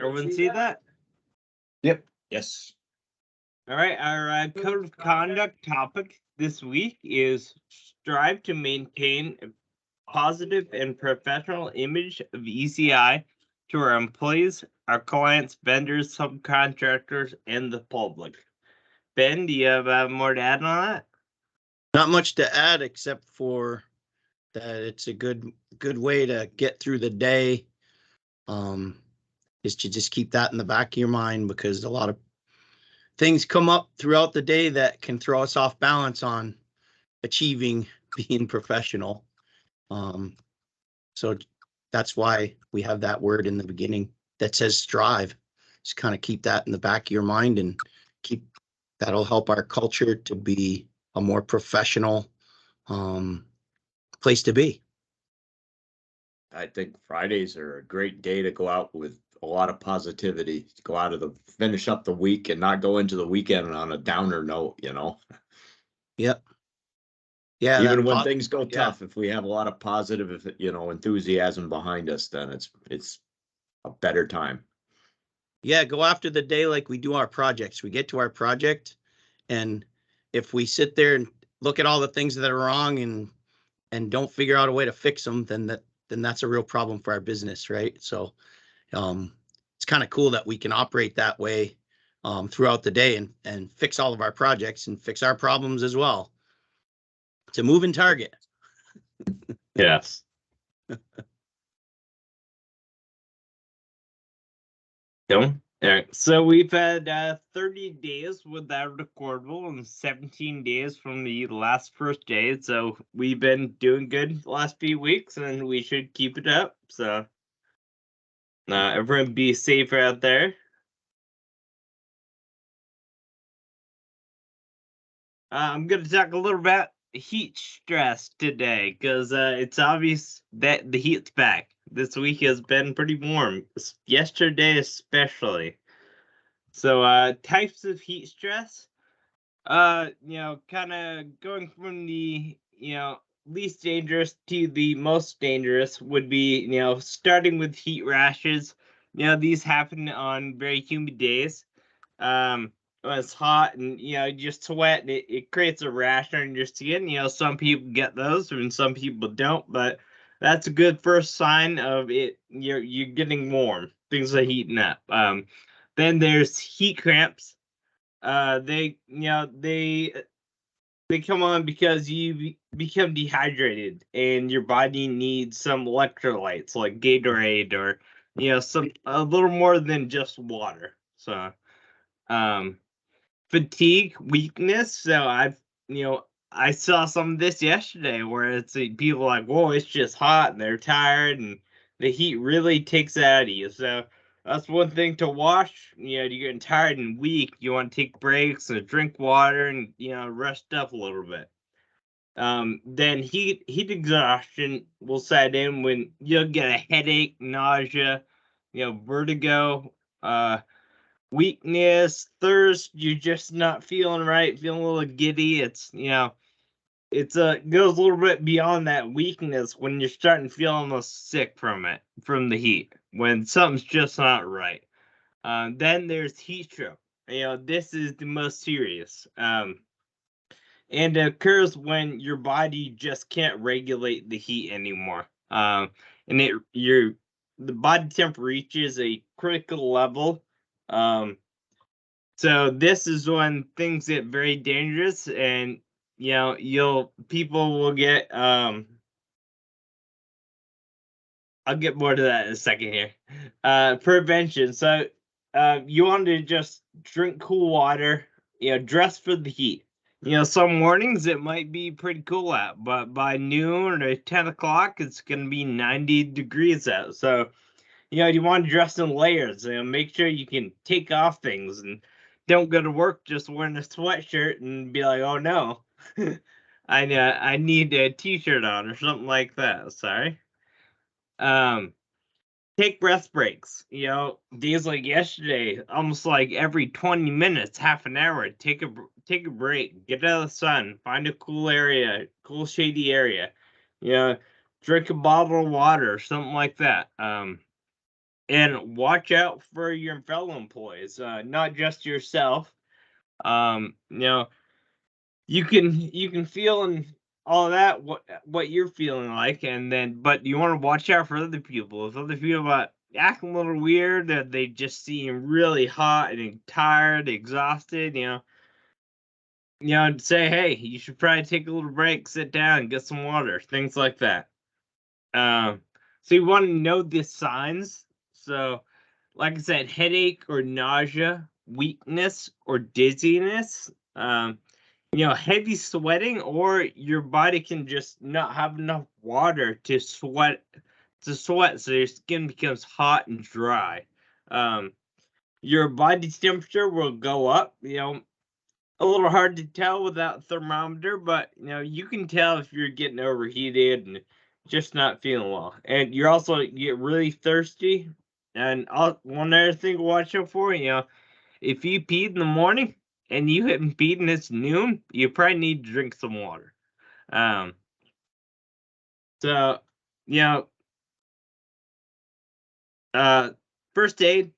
Everyone see that? Yep. Yes. All right, our code of conduct topic this week is strive to maintain a positive and professional image of ECI to our employees, our clients, vendors, subcontractors, and the public. Ben, do you have more to add on that? Not much to add except for that it's a good way to get through the day. Is to just keep that in the back of your mind, because a lot of things come up throughout the day that can throw us off balance on achieving being professional. So that's why we have that word in the beginning that says strive. Just kind of keep that in the back of your mind, and that'll help our culture to be a more professional place to be. I think Fridays are a great day to go out with a lot of positivity, to go out of finish up the week and not go into the weekend on a downer note, Yep. Yeah. Even when things go tough, if we have a lot of positive, enthusiasm behind us, then it's a better time. Yeah, go after the day like we do our projects. We get to our project, and if we sit there and look at all the things that are wrong and don't figure out a way to fix them, then that's a real problem for our business, right? So it's kind of cool that we can operate that way throughout the day and fix all of our projects and fix our problems as well. It's a moving target. Yes. All right. So we've had 30 days without recordable and 17 days from the last first day. So we've been doing good the last few weeks, and we should keep it up. So everyone be safe out there. I'm going to talk a little about heat stress today, because it's obvious that the heat's back. This week has been pretty warm, yesterday especially. So types of heat stress, kind of going from the, least dangerous to the most dangerous would be, starting with heat rashes. These happen on very humid days. When it's hot and, you just sweat, and it creates a rash on your skin. Some people get those and some people don't, but that's a good first sign of it. You're getting warm. Things are heating up. Then there's heat cramps. They come on because you become dehydrated and your body needs some electrolytes like Gatorade or a little more than just water. So fatigue, weakness. So I saw some of this yesterday where it's people like, whoa, it's just hot, and they're tired, and the heat really takes it out of you. So that's one thing to watch. You're getting tired and weak. You want to take breaks and drink water and rest up a little bit. Then heat exhaustion will set in when you'll get a headache, nausea, vertigo, weakness, thirst. You're just not feeling right, feeling a little giddy. It's goes a little bit beyond that weakness when you're starting to feel almost sick from the heat, when something's just not right. Then there's heat stroke. This is the most serious. And it occurs when your body just can't regulate the heat anymore. And the body temp reaches a critical level. So this is when things get very dangerous, and people will get I'll get more to that in a second here. Prevention. So you want to just drink cool water, dress for the heat. Some mornings it might be pretty cool out, but by noon or 10 o'clock, it's going to be 90 degrees out. So, you want to dress in layers. Make sure you can take off things and don't go to work just wearing a sweatshirt and be like, oh no, I need a t-shirt on or something like that. Sorry. Take rest breaks. Days like yesterday, almost like every 20 minutes, half an hour, take a break, get out of the sun, find a cool area, cool shady area. Drink a bottle of water, something like that. and watch out for your fellow employees, not just yourself. You know, you can feel and all of that what you're feeling like, and then but you want to watch out for other people. If other people act a little weird, that they just seem really hot and tired, exhausted, say, hey, you should probably take a little break, sit down, get some water, things like that. So you want to know the signs. So, like I said, headache or nausea, weakness or dizziness, heavy sweating, or your body can just not have enough water to sweat, so your skin becomes hot and dry. Your body temperature will go up, a little hard to tell without thermometer, but you can tell if you're getting overheated and just not feeling well. And you're also get really thirsty. And one other thing to watch out for, if you peed in the morning and you haven't peed and it's noon, you probably need to drink some water. So, first aid.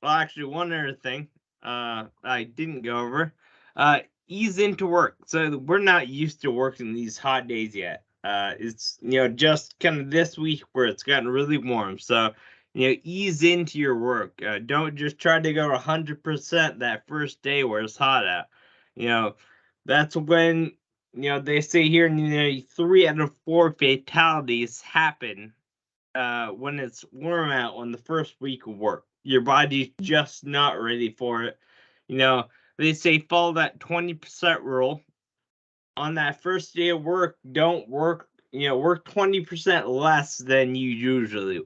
Well, actually, one other thing I didn't go over. Ease into work. So we're not used to working these hot days yet. It's just kind of this week where it's gotten really warm. So ease into your work. Don't just try to go 100% that first day where it's hot out. That's when they say here 3 out of 4 fatalities happen when it's warm out on the first week of work. Your body's just not ready for it. They say follow that 20% rule. On that first day of work, don't work, work 20% less than you usually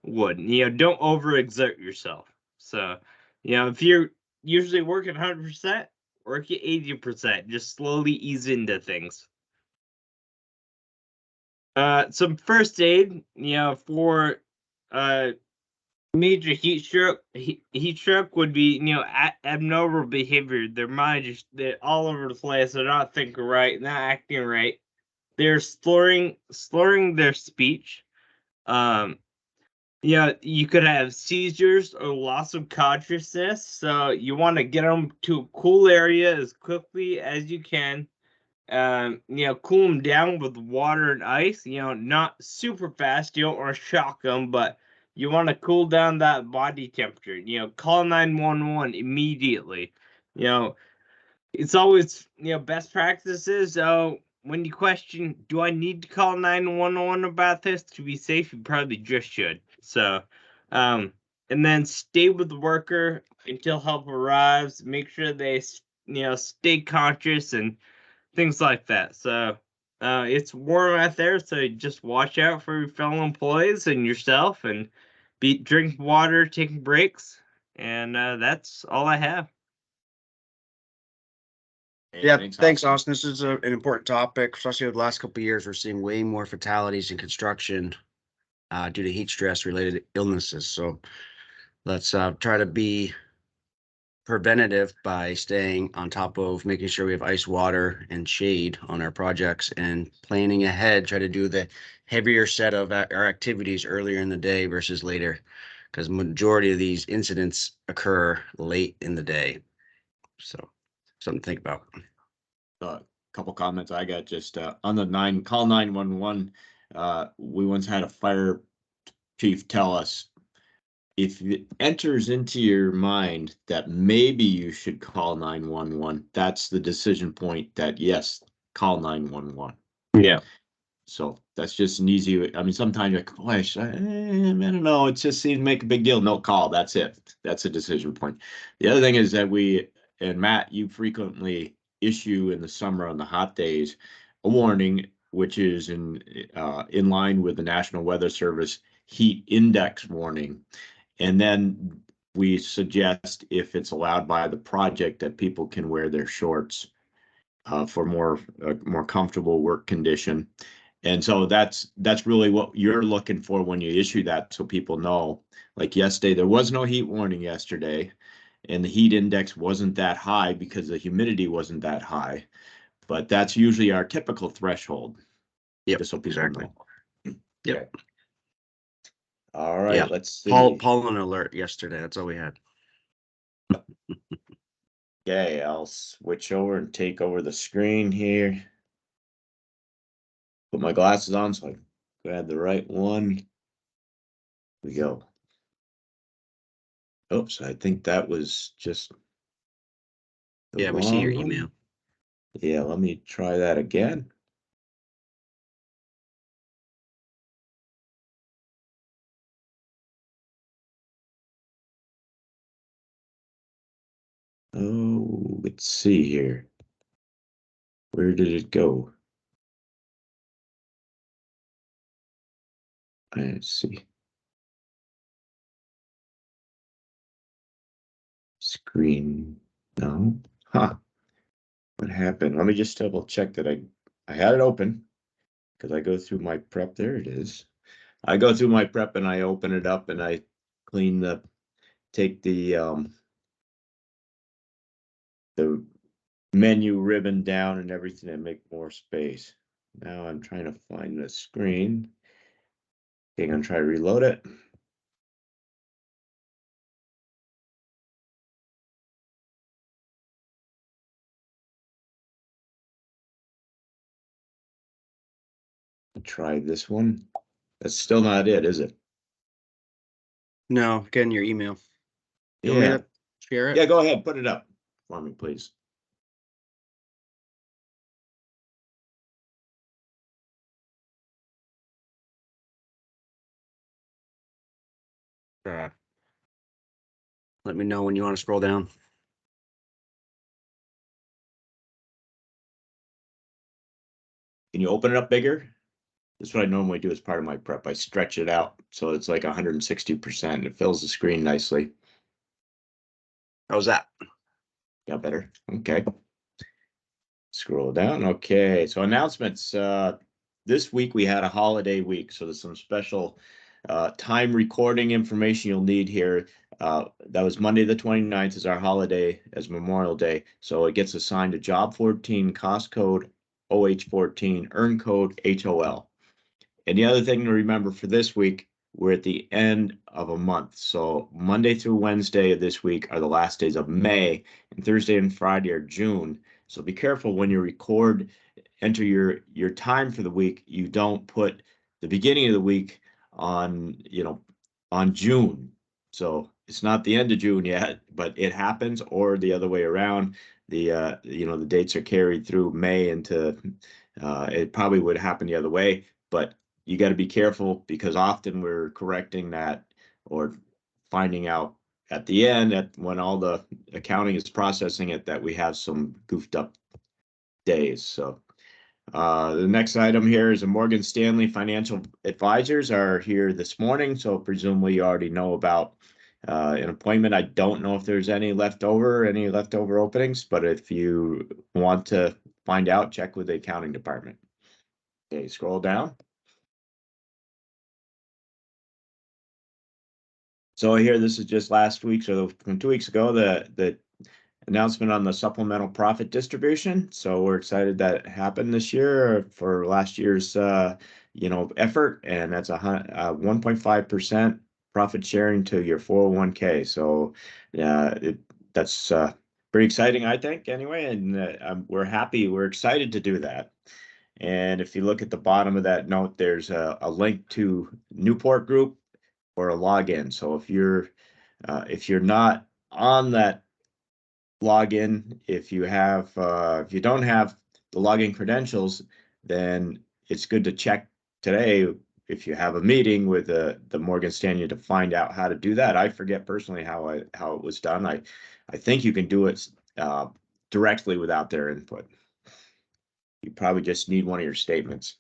would. Don't overexert yourself. So, if you're usually working 100%, work at 80%. Just slowly ease into things. Some first aid, for major heat stroke would be abnormal behavior. Their mind they're all over the place. They're not thinking right, not acting right. They're slurring their speech. You could have seizures or loss of consciousness. So you want to get them to a cool area as quickly as you can. Cool them down with water and ice. Not super fast. You don't want to shock them, but you want to cool down that body temperature. Call 911 immediately. It's always best practices. So when you question, do I need to call 911 about this to be safe? You probably just should. So, and then stay with the worker until help arrives. Make sure they stay conscious and things like that. So it's warm out there, so just watch out for your fellow employees and yourself, and drink water, taking breaks, and that's all I have. Yeah, thanks, Austin. This is an important topic, especially over the last couple of years. We're seeing way more fatalities in construction due to heat stress related illnesses. So let's try to be preventative by staying on top of making sure we have ice, water, and shade on our projects, and planning ahead. Try to do the heavier set of our activities earlier in the day versus later, because majority of these incidents occur late in the day. So something to think about. A couple comments I got just on the call 911. We once had a fire chief tell us, if it enters into your mind that maybe you should call 911, that's the decision point that yes, call 911. Yeah. So that's just an easy. I mean, sometimes you're like, boy, I don't know. It just seems to make a big deal. No, call. That's it. That's a decision point. The other thing is that and Matt, you frequently issue in the summer on the hot days a warning, which is in line with the National Weather Service heat index warning. And then we suggest, if it's allowed by the project, that people can wear their shorts for more comfortable work condition. And so that's really what you're looking for when you issue that, so people know. Like yesterday, there was no heat warning yesterday, and the heat index wasn't that high because the humidity wasn't that high. But that's usually our typical threshold. Yep, just so people exactly. know. Yep. All right, Yeah. let's see. Pollen alert yesterday. That's all we had. Okay, I'll switch over and take over the screen here. Put my glasses on so I grab the right one. Here we go. Oops, I think that was just the Yeah, we see your wrong one. email. Yeah, let me try that again. Oh, let's see here. Where did it go? Let's see. Screen. No. Huh. What happened? Let me just double check that I had it open because I go through my prep. There it is. I go through my prep and I open it up and I clean take the menu ribbon down and everything and make more space. Now I'm trying to find the screen. Okay, I'm gonna try to reload it. Try this one. That's still not it, is it? No, again, your email. You want me Yeah. to share it? Yeah, go ahead, put it up for me, please. Let me know when you want to scroll down. Can you open it up bigger? That's what I normally do as part of my prep. I stretch it out so it's like 160%. It fills the screen nicely. How's that? Got better. Okay. Scroll down. Okay. So announcements. This week we had a holiday week. So there's some special time recording information you'll need here. That was Monday the 29th is our holiday as Memorial Day. So it gets assigned to job 14, cost code OH14, earn code HOL. And the other thing to remember for this week, we're at the end of a month. So Monday through Wednesday of this week are the last days of May, and Thursday and Friday are June. So be careful when you record, enter your time for the week. You don't put the beginning of the week on, on June. So it's not the end of June yet, but it happens, or the other way around. The dates are carried through May into it probably would happen the other way, but you got to be careful because often we're correcting that or finding out at the end when all the accounting is processing it that we have some goofed up days. So the next item here is the Morgan Stanley financial advisors are here this morning. So presumably you already know about an appointment. I don't know if there's any leftover openings, but if you want to find out, check with the accounting department. Okay, scroll down. So here, this is just last week, so from 2 weeks ago, the announcement on the supplemental profit distribution. So we're excited that happened this year for last year's effort, and that's 1.5% profit sharing to your 401k. So that's pretty exciting, I think, anyway, and we're happy, we're excited to do that. And if you look at the bottom of that note, there's a link to Newport Group or a login. So if you're not on that login, if you don't have the login credentials, then it's good to check today if you have a meeting with the Morgan Stanley to find out how to do that. I forget personally how it was done. I think you can do it directly without their input. You probably just need one of your statements.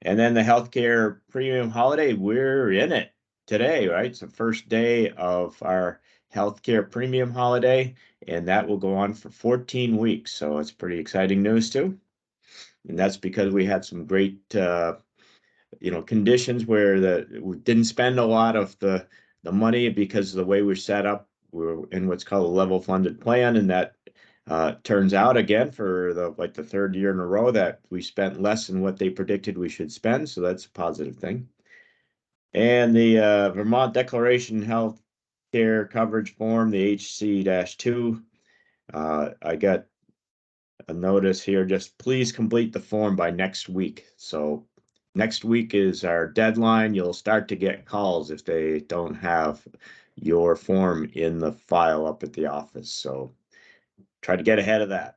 And then the healthcare premium holiday, we're in it today, right? It's the first day of our healthcare premium holiday, and that will go on for 14 weeks. So it's pretty exciting news too. And that's because we had some great, conditions where we didn't spend a lot of the money because of the way we're set up. We're in what's called a level funded plan, and that turns out again for the third year in a row that we spent less than what they predicted we should spend. So that's a positive thing. And the Vermont Declaration Health Care Coverage Form, the HC-2. I got a notice here, just please complete the form by next week. So next week is our deadline. You'll start to get calls if they don't have your form in the file up at the office. So try to get ahead of that.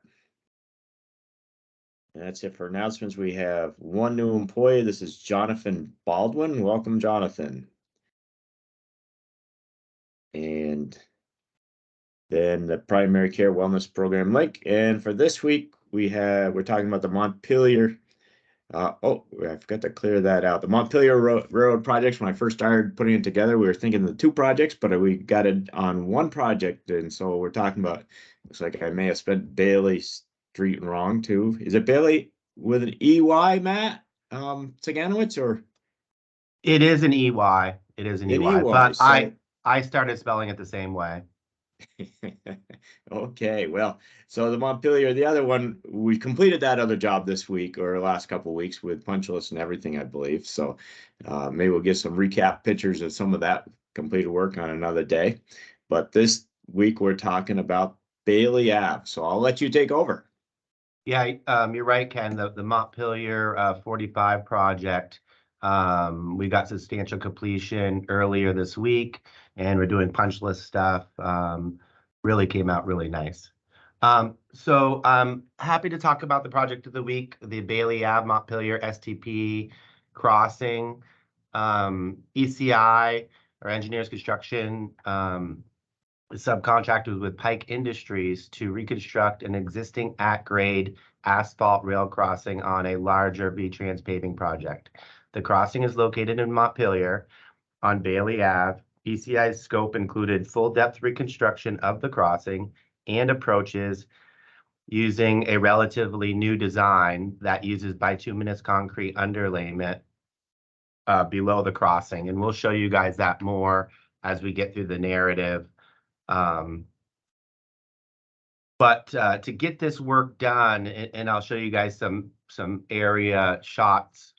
And that's it for announcements. We have one new employee. This is Jonathan Baldwin. Welcome, Jonathan. And then the primary care wellness program link. And for this week, we're talking about the Montpelier. I forgot to clear that out. The Montpelier Road projects, when I first started putting it together, we were thinking of the two projects, but we got it on one project. And so we're talking about, looks like I may have spent Bailey Street wrong too. Is it Bailey with an EY, Matt? Tsiganowicz, or? It is an EY. It is an An EY, EY, but so- I started spelling it the same way. Okay, well, so the Montpelier, the other one, we completed that other job this week or last couple of weeks with punch lists and everything, I believe. So maybe we'll get some recap pictures of some of that completed work on another day. But this week we're talking about Bailey Ave. So I'll let you take over. Yeah, you're right, Ken. The Montpelier 45 project, we got substantial completion earlier this week, and we're doing punch list stuff. Really came out really nice. So I'm happy to talk about the project of the week, the Bailey Ave Montpelier STP crossing. ECI, or Engineers Construction, subcontracted with Pike Industries to reconstruct an existing at-grade asphalt rail crossing on a larger V-Trans paving project. The crossing is located in Montpelier on Bailey Ave. ECI's scope included full-depth reconstruction of the crossing and approaches using a relatively new design that uses bituminous concrete underlayment below the crossing. And we'll show you guys that more as we get through the narrative. But to get this work done, and I'll show you guys some area shots.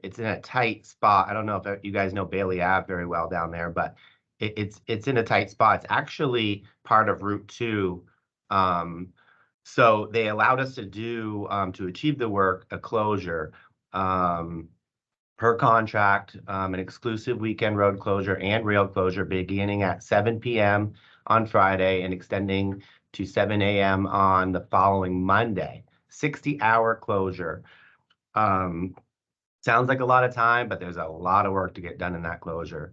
It's in a tight spot. I don't know if you guys know Bailey Ave very well down there, but it's in a tight spot. It's actually part of Route 2. So they allowed us to do to achieve the work a closure per contract, an exclusive weekend road closure and rail closure beginning at 7 p.m. on Friday and extending to 7 a.m. on the following Monday. 60-hour closure. Sounds like a lot of time, but there's a lot of work to get done in that closure.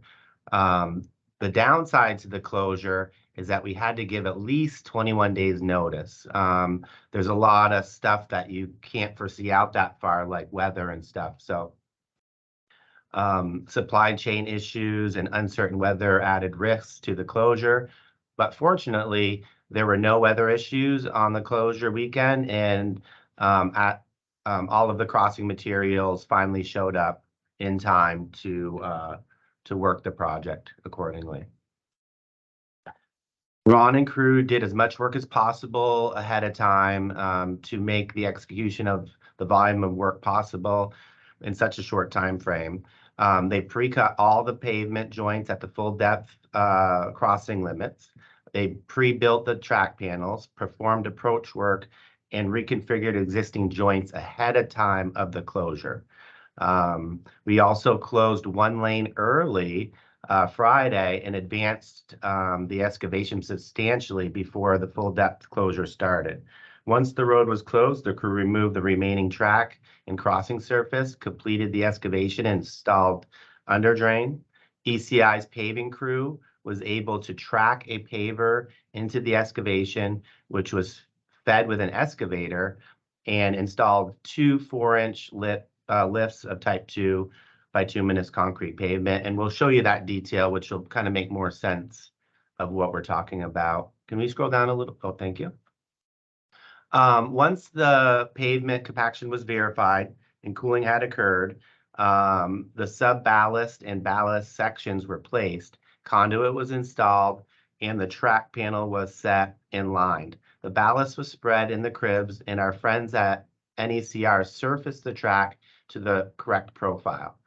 The downside to the closure is that we had to give at least 21 days notice. There's a lot of stuff that you can't foresee out that far, like weather and stuff. So supply chain issues and uncertain weather added risks to the closure. But fortunately, there were no weather issues on the closure weekend, and all of the crossing materials finally showed up in time to work the project accordingly. Ron and crew did as much work as possible ahead of time to make the execution of the volume of work possible in such a short time frame. They pre-cut all the pavement joints at the full depth crossing limits. They pre-built the track panels, performed approach work, and reconfigured existing joints ahead of time of the closure. We also closed one lane early Friday and advanced the excavation substantially before the full depth closure started. Once the road was closed, the crew removed the remaining track and crossing surface, completed the excavation, and installed underdrain. ECI's paving crew was able to track a paver into the excavation, which was fed with an excavator, and installed two 4-inch lifts of type 2 bituminous concrete pavement. And we'll show you that detail, which will kind of make more sense of what we're talking about. Can we scroll down a little? Oh, thank you. Once the pavement compaction was verified and cooling had occurred, the sub-ballast and ballast sections were placed, conduit was installed, and the track panel was set and lined. The ballast was spread in the cribs, and our friends at NECR surfaced the track to the correct profile.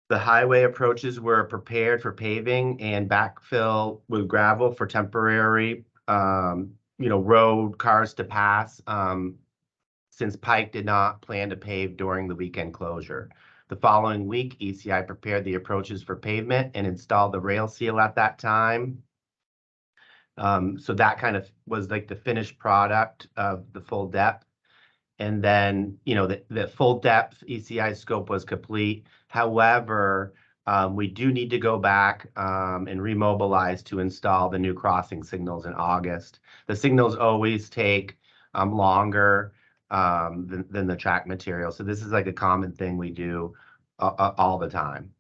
The highway approaches were prepared for paving and backfill with gravel for temporary, road cars to pass, since Pike did not plan to pave during the weekend closure. The following week, ECI prepared the approaches for pavement and installed the rail seal at that time. So that kind of was like the finished product of the full depth. And then, the full depth ECI scope was complete. However, we do need to go back and remobilize to install the new crossing signals in August. The signals always take longer than the track material. So this is like a common thing we do all the time.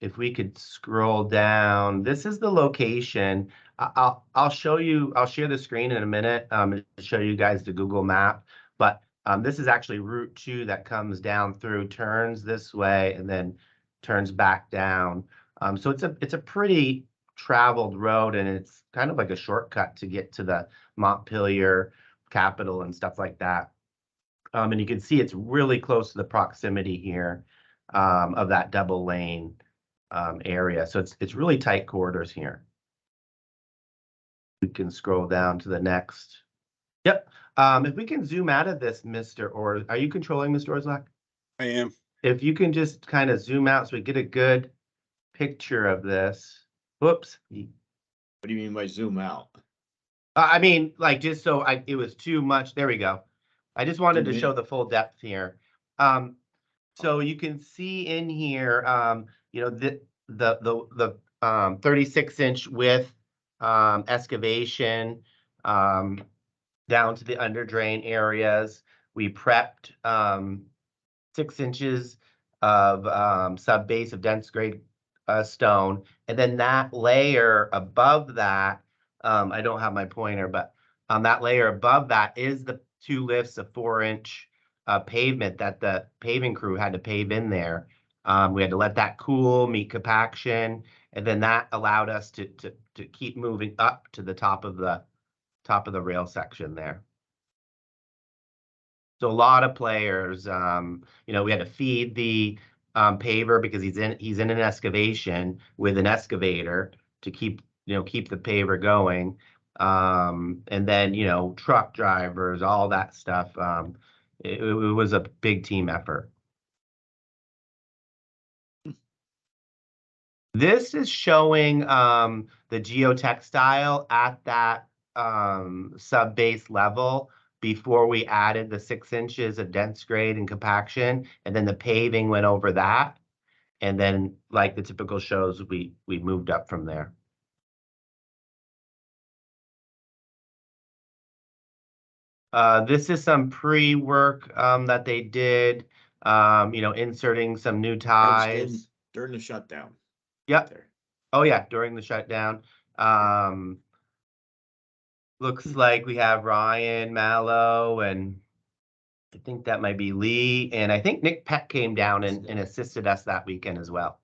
If we could scroll down, this is the location. I'll show you, I'll share the screen in a minute to show you guys the Google map, but this is actually Route 2 that comes down through, turns this way, and then turns back down. So it's a pretty traveled road, and it's kind of like a shortcut to get to the Montpelier Capitol and stuff like that. And you can see it's really close to the proximity here of that double lane area. So it's really tight corridors here. We can scroll down to the next. Yep. If we can zoom out of this, are you controlling Mr. Orszlak? I am. If you can just kind of zoom out so we get a good picture of this. Whoops. What do you mean by zoom out? I mean, like, just so it was too much. There we go. I just wanted to show the full depth here. So you can see in here, the 36-inch width excavation down to the under drain areas. We prepped 6 inches of sub base of dense grade stone, and then that layer above that, I don't have my pointer, but that layer above that is the 2 lifts of 4-inch pavement that the paving crew had to pave in there. We had to let that cool, meet compaction, and then that allowed us to keep moving up to the top of the rail section there. So a lot of players, we had to feed the paver because he's in an excavation with an excavator to keep the paver going. And then, truck drivers, all that stuff. It was a big team effort. This is showing the geotextile at that sub-base level before we added the 6 inches of dense grade and compaction, and then the paving went over that. And then, like the typical shows, we moved up from there. This is some pre-work that they did, inserting some new ties. During the shutdown. Yep. There. Oh, yeah, during the shutdown. Looks like we have Ryan Mallow, and I think that might be Lee. And I think Nick Peck came down and assisted us that weekend as well.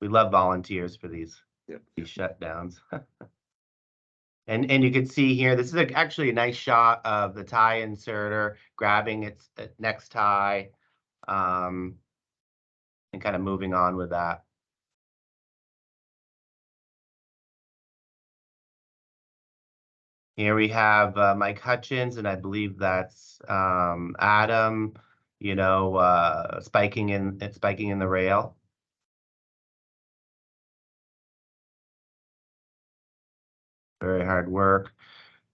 We love volunteers for these shutdowns. And you can see here, this is actually a nice shot of the tie inserter grabbing its next tie and kind of moving on with that. Here we have Mike Hutchins, and I believe that's Adam, spiking in the rail. Very hard work.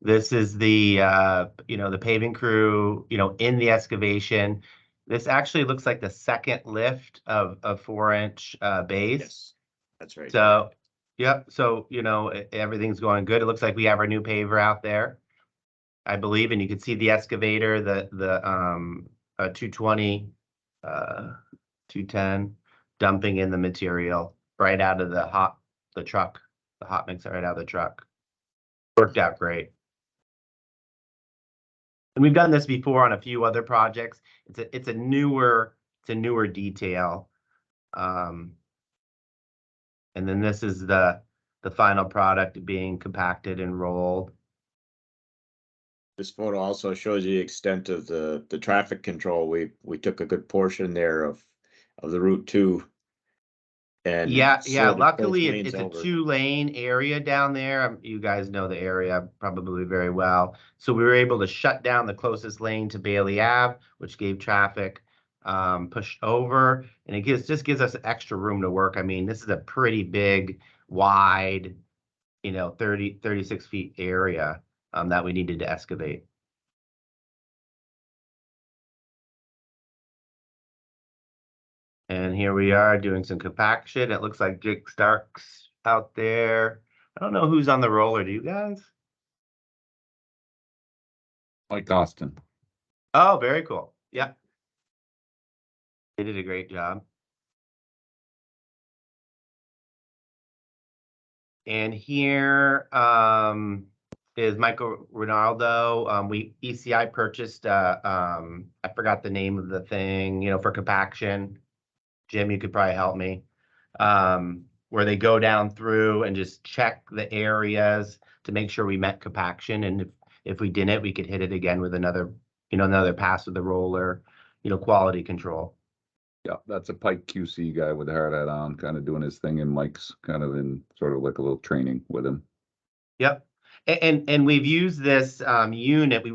This is the the paving crew, in the excavation. This actually looks like the second lift of 4-inch base. Yes, that's right. So, yep. So, everything's going good. It looks like we have our new paver out there, I believe, and you can see the excavator, the 220, 210, dumping in the material right out of the truck, the hot mix right out of the truck. Worked out great. And we've done this before on a few other projects. It's a newer detail. And then this is the final product being compacted and rolled. This photo also shows you the extent of the traffic control. We took a good portion there of the Route 2. And Yeah, slid both luckily lanes it's a over. 2-lane area down there. You guys know the area probably very well. So we were able to shut down the closest lane to Bailey Ave, which gave traffic pushed over, and it just gives us extra room to work. I mean, this is a pretty big, wide, 36 feet area that we needed to excavate. And here we are doing some compaction. It looks like Jake Stark's out there. I don't know who's on the roller. Do you guys? Mike Austin. Oh, very cool. Yeah. They did a great job. And here is Michael Ronaldo. We ECI purchased I forgot the name of the thing, for compaction. Jim, you could probably help me. Where they go down through and just check the areas to make sure we met compaction. And if we didn't, we could hit it again with another pass with the roller, quality control. Yeah, that's a Pike QC guy with a hard hat on, kind of doing his thing, and Mike's kind of in sort of like a little training with him. Yep. And we've used this unit. We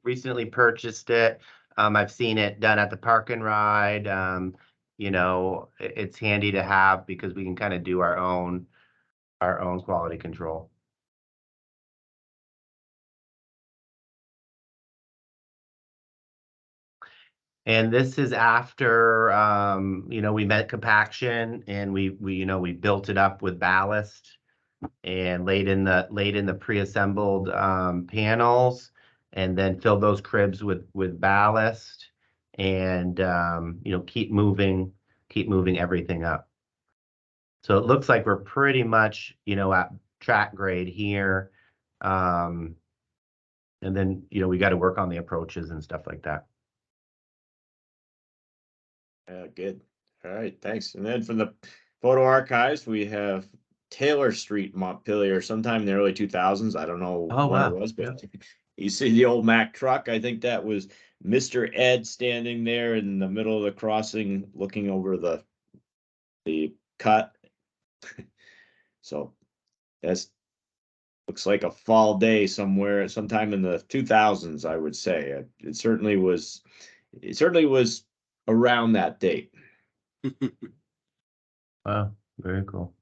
recently purchased it. I've seen it done at the Park and Ride. It's handy to have because we can kind of do our own quality control. And this is after we met compaction and we built it up with ballast and laid in the pre-assembled panels, and then filled those cribs with ballast, and keep moving everything up. So it looks like we're pretty much at track grade here, and then we got to work on the approaches and stuff like that. Yeah, good. All right, thanks. And then from the photo archives, we have Taylor Street, Montpelier, sometime in the early 2000s. I don't know Oh, when wow. it was, but you see the old Mack truck. I think that was Mr. Ed standing there in the middle of the crossing, looking over the cut. So that's looks like a fall day somewhere, sometime in the 2000s, I would say. It certainly was around that date. Wow, very cool.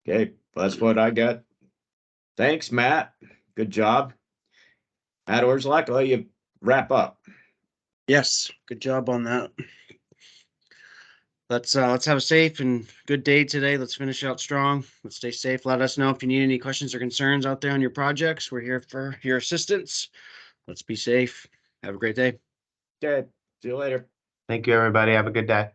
Okay, that's what I got. Thanks, Matt. Good job. Matt Orszalek, I'll let you wrap up. Yes, good job on that. Let's have a safe and good day today. Let's finish out strong. Let's stay safe. Let us know if you need any questions or concerns out there on your projects. We're here for your assistance. Let's be safe. Have a great day. Okay, see you later. Thank you, everybody. Have a good day.